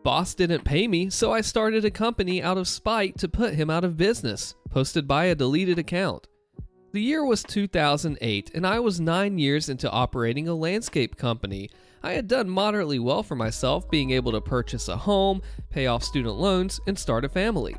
Boss didn't pay me, so I started a company out of spite to put him out of business, posted by a deleted account. The year was 2008, and I was 9 years into operating a landscape company. I had done moderately well for myself, being able to purchase a home, pay off student loans, and start a family.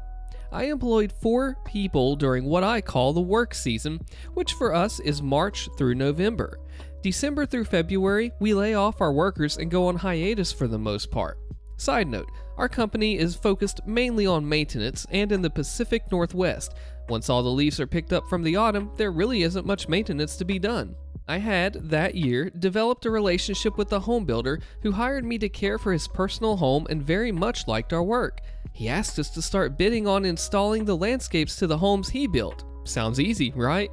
I employed 4 people during what I call the work season, which for us is March through November. December through February, we lay off our workers and go on hiatus for the most part. Side note, our company is focused mainly on maintenance and in the Pacific Northwest. Once all the leaves are picked up from the autumn, there really isn't much maintenance to be done. I had, that year, developed a relationship with a home builder who hired me to care for his personal home and very much liked our work. He asked us to start bidding on installing the landscapes to the homes he built. Sounds easy, right?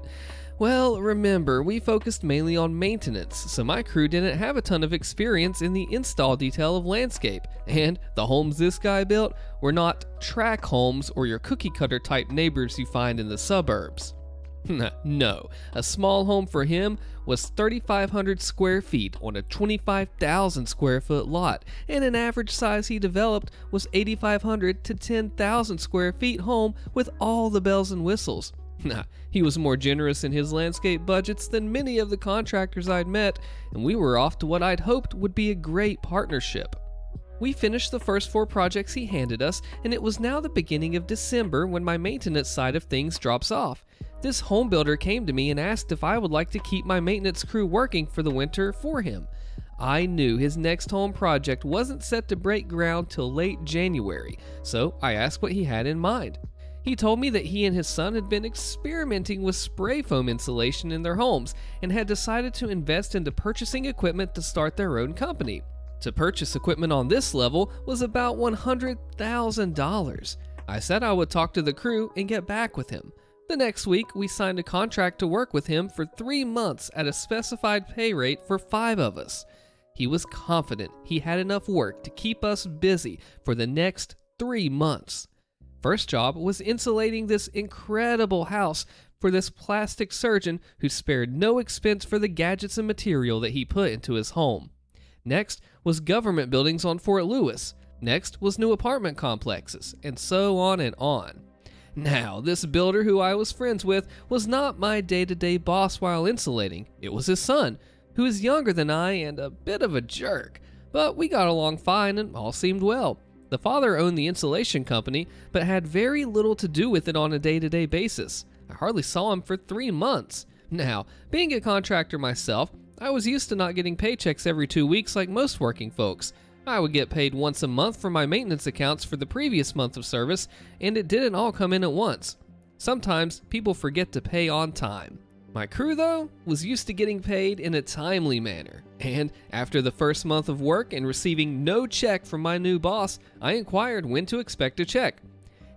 Well, remember, we focused mainly on maintenance, so my crew didn't have a ton of experience in the install detail of landscape, and the homes this guy built were not track homes or your cookie cutter type neighbors you find in the suburbs. No, a small home for him was 3,500 square feet on a 25,000 square foot lot, and an average size he developed was 8,500 to 10,000 square feet home with all the bells and whistles. He was more generous in his landscape budgets than many of the contractors I'd met, and we were off to what I'd hoped would be a great partnership. We finished the first 4 projects he handed us, and it was now the beginning of December when my maintenance side of things drops off. This home builder came to me and asked if I would like to keep my maintenance crew working for the winter for him. I knew his next home project wasn't set to break ground till late January, so I asked what he had in mind. He told me that he and his son had been experimenting with spray foam insulation in their homes and had decided to invest into purchasing equipment to start their own company. To purchase equipment on this level was about $100,000. I said I would talk to the crew and get back with him. The next week, we signed a contract to work with him for 3 months at a specified pay rate for 5 of us. He was confident he had enough work to keep us busy for the next 3 months. First job was insulating this incredible house for this plastic surgeon who spared no expense for the gadgets and material that he put into his home. Next was government buildings on Fort Lewis. Next was new apartment complexes, and so on and on. Now, this builder who I was friends with was not my day-to-day boss while insulating. It was his son, who is younger than I and a bit of a jerk, but we got along fine and all seemed well. The father owned the insulation company, but had very little to do with it on a day-to-day basis. I hardly saw him for 3 months. Now, being a contractor myself, I was used to not getting paychecks every 2 weeks like most working folks. I would get paid once a month for my maintenance accounts for the previous month of service, and it didn't all come in at once. Sometimes people forget to pay on time. My crew, though, was used to getting paid in a timely manner, and after the first month of work and receiving no check from my new boss, I inquired when to expect a check.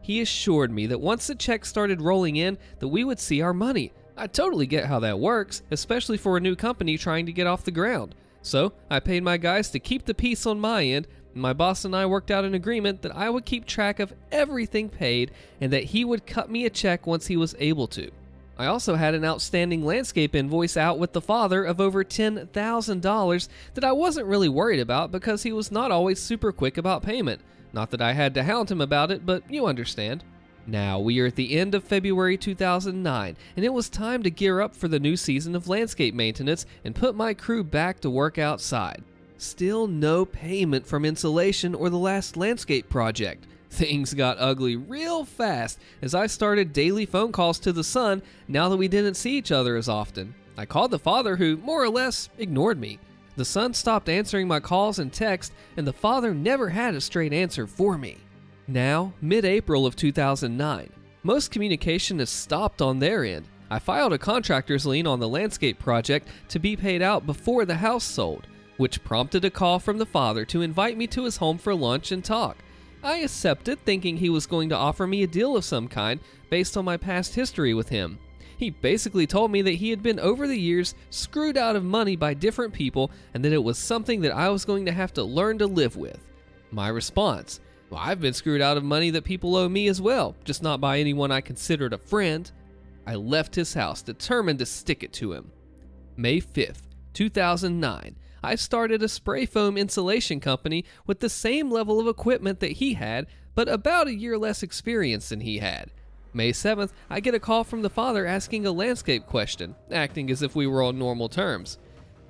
He assured me that once the check started rolling in, that we would see our money. I totally get how that works, especially for a new company trying to get off the ground. So I paid my guys to keep the peace on my end, and my boss and I worked out an agreement that I would keep track of everything paid and that he would cut me a check once he was able to. I also had an outstanding landscape invoice out with the father of over $10,000 that I wasn't really worried about because he was not always super quick about payment. Not that I had to hound him about it, but you understand. Now, we are at the end of February 2009, and it was time to gear up for the new season of landscape maintenance and put my crew back to work outside. Still no payment from insulation or the last landscape project. Things got ugly real fast as I started daily phone calls to the son now that we didn't see each other as often. I called the father who more or less ignored me. The son stopped answering my calls and texts, and the father never had a straight answer for me. Now, mid-April of 2009, most communication has stopped on their end. I filed a contractor's lien on the landscape project to be paid out before the house sold, which prompted a call from the father to invite me to his home for lunch and talk. I accepted, thinking he was going to offer me a deal of some kind based on my past history with him. He basically told me that he had been over the years screwed out of money by different people and that it was something that I was going to have to learn to live with. My response: well, I've been screwed out of money that people owe me as well, just not by anyone I considered a friend. I left his house determined to stick it to him. May 5th, 2009. I started a spray foam insulation company with the same level of equipment that he had, but about a year less experience than he had. May 7th, I get a call from the father asking a landscape question, acting as if we were on normal terms.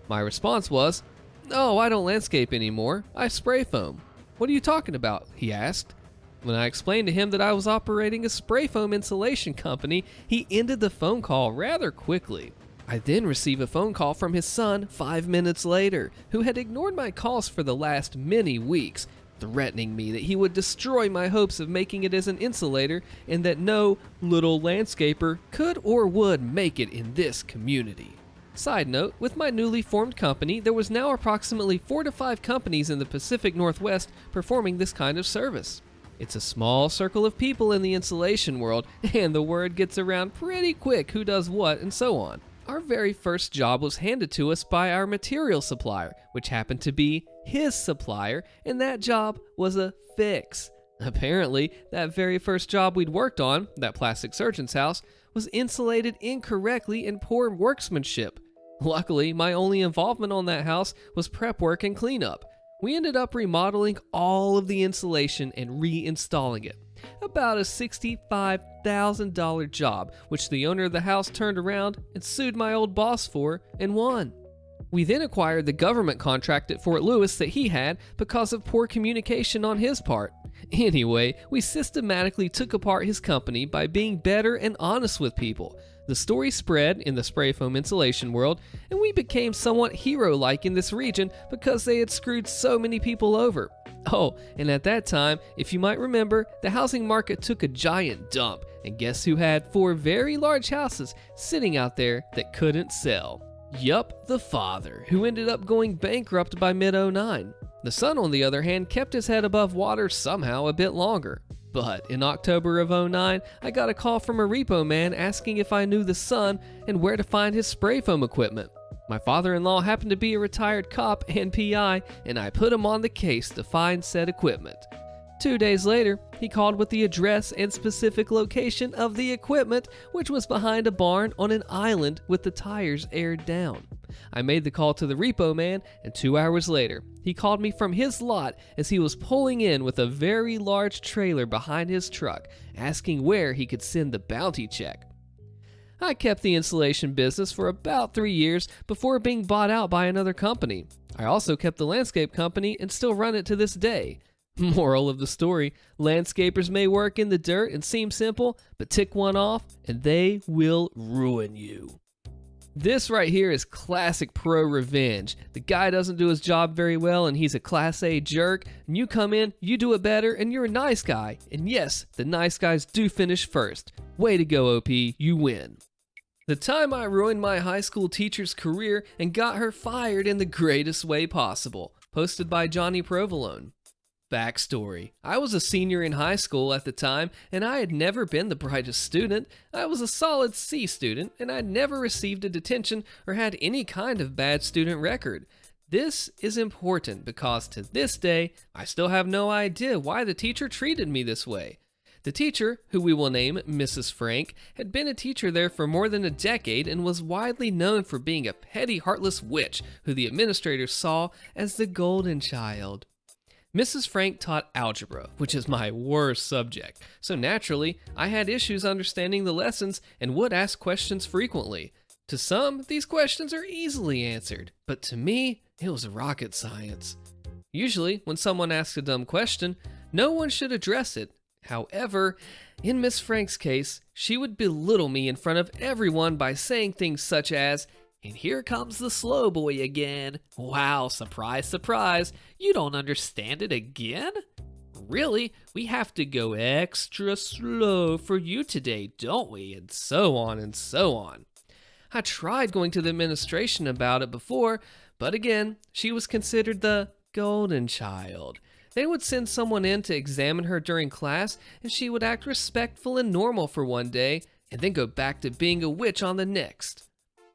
My response was, "No, I don't landscape anymore. I spray foam." "What are you talking about?" he asked. When I explained to him that I was operating a spray foam insulation company, he ended the phone call rather quickly. I then receive a phone call from his son 5 minutes later, who had ignored my calls for the last many weeks, threatening me that he would destroy my hopes of making it as an insulator and that no little landscaper could or would make it in this community. Side note, with my newly formed company, there was now approximately 4 to 5 companies in the Pacific Northwest performing this kind of service. It's a small circle of people in the insulation world, and the word gets around pretty quick who does what and so on. Our very first job was handed to us by our material supplier, which happened to be his supplier, and that job was a fix. Apparently, that very first job we'd worked on, that plastic surgeon's house, was insulated incorrectly and poor workmanship. Luckily, my only involvement on that house was prep work and cleanup. We ended up remodeling all of the insulation and reinstalling it. About a $65,000 job, which the owner of the house turned around and sued my old boss for and won. We then acquired the government contract at Fort Lewis that he had because of poor communication on his part. Anyway, we systematically took apart his company by being better and honest with people. The story spread in the spray foam insulation world, and we became somewhat hero-like in this region because they had screwed so many people over. Oh, and at that time, if you might remember, the housing market took a giant dump, and guess who had 4 very large houses sitting out there that couldn't sell? Yup, the father, who ended up going bankrupt by mid-09. The son, on the other hand, kept his head above water somehow a bit longer. But in October of 09, I got a call from a repo man asking if I knew the son and where to find his spray foam equipment. My father-in-law happened to be a retired cop and PI, and I put him on the case to find said equipment. 2 days later, he called with the address and specific location of the equipment, which was behind a barn on an island with the tires aired down. I made the call to the repo man, and 2 hours later, he called me from his lot as he was pulling in with a very large trailer behind his truck, asking where he could send the bounty check. I kept the insulation business for about 3 years before being bought out by another company. I also kept the landscape company and still run it to this day. Moral of the story, landscapers may work in the dirt and seem simple, but tick one off and they will ruin you. This right here is classic ProRevenge. The guy doesn't do his job very well and he's a class A jerk, and you come in, you do it better, and you're a nice guy. And yes, the nice guys do finish first. Way to go, OP, you win. The time I ruined my high school teacher's career and got her fired in the greatest way possible. Posted by Johnny Provolone. Backstory. I was a senior in high school at the time, and I had never been the brightest student. I was a solid C student, and I'd never received a detention or had any kind of bad student record. This is important because to this day, I still have no idea why the teacher treated me this way. The teacher, who we will name Mrs. Frank, had been a teacher there for more than a decade and was widely known for being a petty, heartless witch who the administrators saw as the golden child. Mrs. Frank taught algebra, which is my worst subject, so naturally, I had issues understanding the lessons and would ask questions frequently. To some, these questions are easily answered, but to me, it was rocket science. Usually, when someone asks a dumb question, no one should address it. However, in Miss Frank's case, she would belittle me in front of everyone by saying things such as, "And here comes the slow boy again. Wow, surprise, surprise. You don't understand it again? Really? We have to go extra slow for you today, don't we?" And so on and so on. I tried going to the administration about it before, but again, she was considered the golden child. They would send someone in to examine her during class, and she would act respectful and normal for one day, and then go back to being a witch on the next.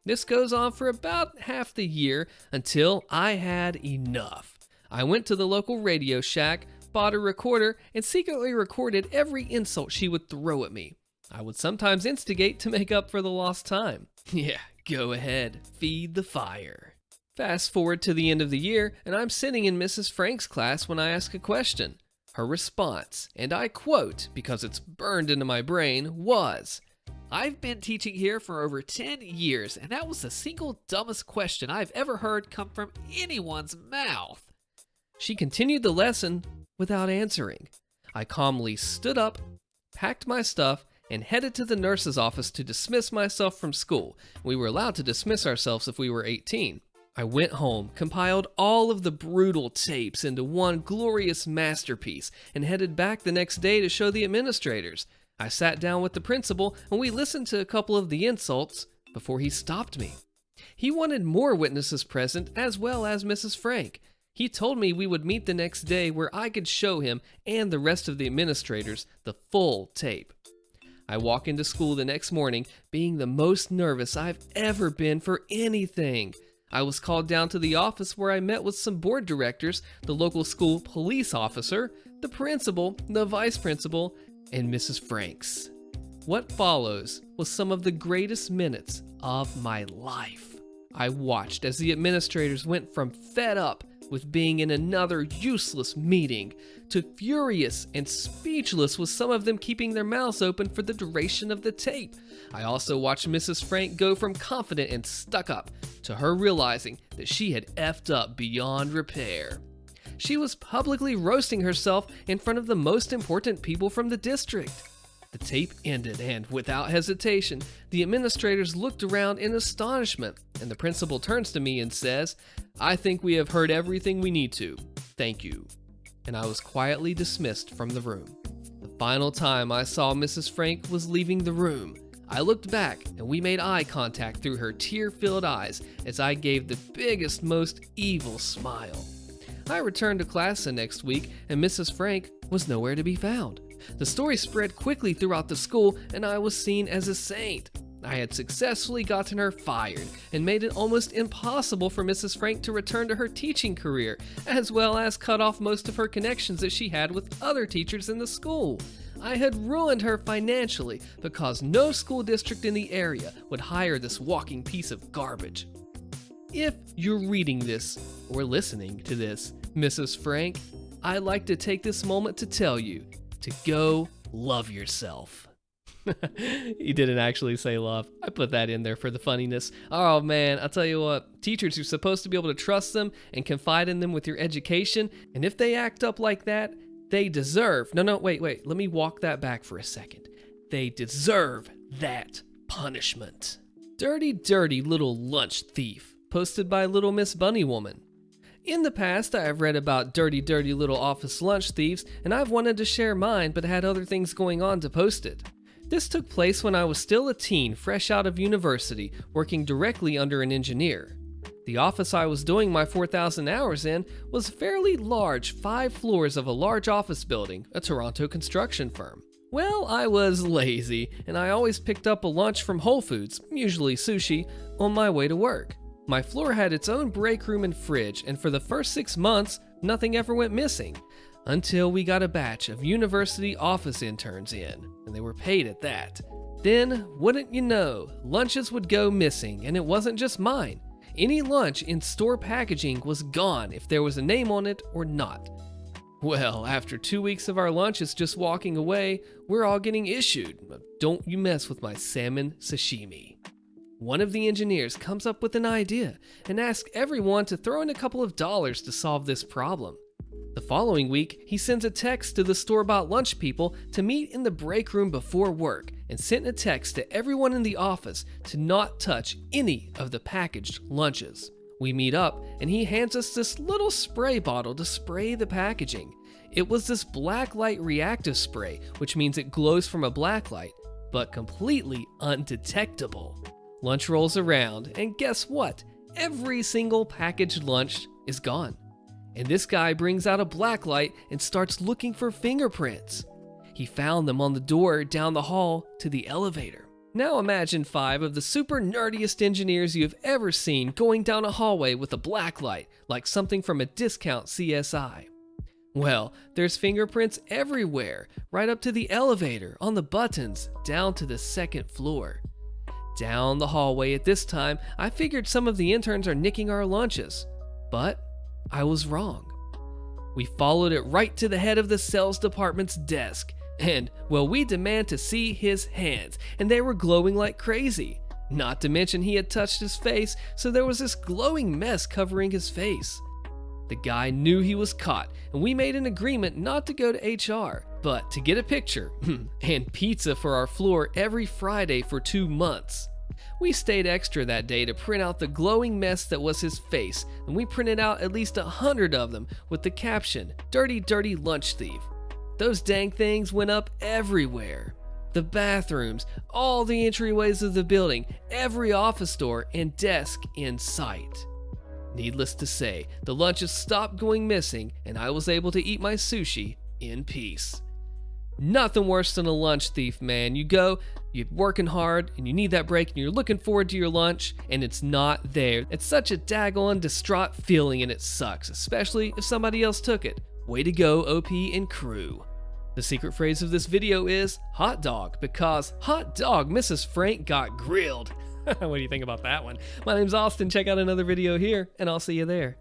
This goes on for about half the year until I had enough. I went to the local Radio Shack, bought a recorder, and secretly recorded every insult she would throw at me. I would sometimes instigate to make up for the lost time. Yeah, go ahead, feed the fire. Fast forward to the end of the year, and I'm sitting in Mrs. Frank's class when I ask a question. Her response, and I quote because it's burned into my brain, was, "I've been teaching here for over 10 years, and that was the single dumbest question I've ever heard come from anyone's mouth." She continued the lesson without answering. I calmly stood up, packed my stuff, and headed to the nurse's office to dismiss myself from school. We were allowed to dismiss ourselves if we were 18. I went home, compiled all of the brutal tapes into one glorious masterpiece, and headed back the next day to show the administrators. I sat down with the principal, and we listened to a couple of the insults before he stopped me. He wanted more witnesses present, as well as Mrs. Frank. He told me we would meet the next day where I could show him and the rest of the administrators the full tape. I walk into school the next morning being the most nervous I've ever been for anything. I was called down to the office where I met with some board directors, the local school police officer, the principal, the vice principal, and Mrs. Franks. What follows was some of the greatest minutes of my life. I watched as the administrators went from fed up with being in another useless meeting to furious and speechless, with some of them keeping their mouths open for the duration of the tape. I also watched Mrs. Frank go from confident and stuck up to her realizing that she had effed up beyond repair. She was publicly roasting herself in front of the most important people from the district. The tape ended, and without hesitation, the administrators looked around in astonishment, and the principal turns to me and says, "I think we have heard everything we need to. Thank you." And I was quietly dismissed from the room. The final time I saw Mrs. Frank was leaving the room. I looked back, and we made eye contact through her tear-filled eyes as I gave the biggest, most evil smile. I returned to class the next week, and Mrs. Frank was nowhere to be found. The story spread quickly throughout the school, and I was seen as a saint. I had successfully gotten her fired and made it almost impossible for Mrs. Frank to return to her teaching career, as well as cut off most of her connections that she had with other teachers in the school. I had ruined her financially because no school district in the area would hire this walking piece of garbage. If you're reading this or listening to this, Mrs. Frank, I'd like to take this moment to tell you to go love yourself. He didn't actually say love. I put that in there for the funniness. Oh man, I'll tell you what, teachers are supposed to be able to trust them and confide in them with your education, and if they act up like that, they deserve, wait, let me walk that back for a second. They deserve that punishment. Dirty, dirty little lunch thief, posted by Little Miss Bunny Woman. In the past, I have read about dirty, dirty little office lunch thieves, and I've wanted to share mine but had other things going on to post it. This took place when I was still a teen, fresh out of university, working directly under an engineer. The office I was doing my 4,000 hours in was fairly large, 5 floors of a large office building, a Toronto construction firm. Well, I was lazy, and I always picked up a lunch from Whole Foods, usually sushi, on my way to work. My floor had its own break room and fridge, and for the first 6 months, nothing ever went missing. Until we got a batch of university office interns in, and they were paid at that. Then, wouldn't you know, lunches would go missing, and it wasn't just mine. Any lunch in store packaging was gone if there was a name on it or not. Well, after 2 weeks of our lunches just walking away, we're all getting issued. Don't you mess with my salmon sashimi. One of the engineers comes up with an idea and asks everyone to throw in a couple of dollars to solve this problem. The following week, he sends a text to the store-bought lunch people to meet in the break room before work, and sent a text to everyone in the office to not touch any of the packaged lunches. We meet up, and he hands us this little spray bottle to spray the packaging. It was this black light reactive spray, which means it glows from a black light, but completely undetectable. Lunch rolls around, and guess what? Every single packaged lunch is gone. And this guy brings out a black light and starts looking for fingerprints. He found them on the door down the hall to the elevator. Now imagine 5 of the super nerdiest engineers you've ever seen going down a hallway with a black light, like something from a discount CSI. Well, there's fingerprints everywhere, right up to the elevator, on the buttons, down to the 2nd floor. down the hallway. At this time, I figured some of the interns are nicking our lunches, but I was wrong. We followed it right to the head of the sales department's desk, and, well, we demand to see his hands, and they were glowing like crazy. Not to mention he had touched his face, so there was this glowing mess covering his face. The guy knew he was caught, and we made an agreement not to go to HR, but to get a picture and pizza for our floor every Friday for 2 months. We stayed extra that day to print out the glowing mess that was his face, and we printed out at least 100 of them with the caption, "Dirty, dirty lunch thief." Those dang things went up everywhere. The bathrooms, all the entryways of the building, every office door and desk in sight. Needless to say, the lunches stopped going missing, and I was able to eat my sushi in peace. Nothing worse than a lunch thief, man. You're working hard, and you need that break, and you're looking forward to your lunch, and it's not there. It's such a daggone distraught feeling, and it sucks, especially if somebody else took it. Way to go, OP and crew. The secret phrase of this video is hot dog, because hot dog, Mrs. Frank got grilled. What do you think about that one? My name's Austin. Check out another video here, and I'll see you there.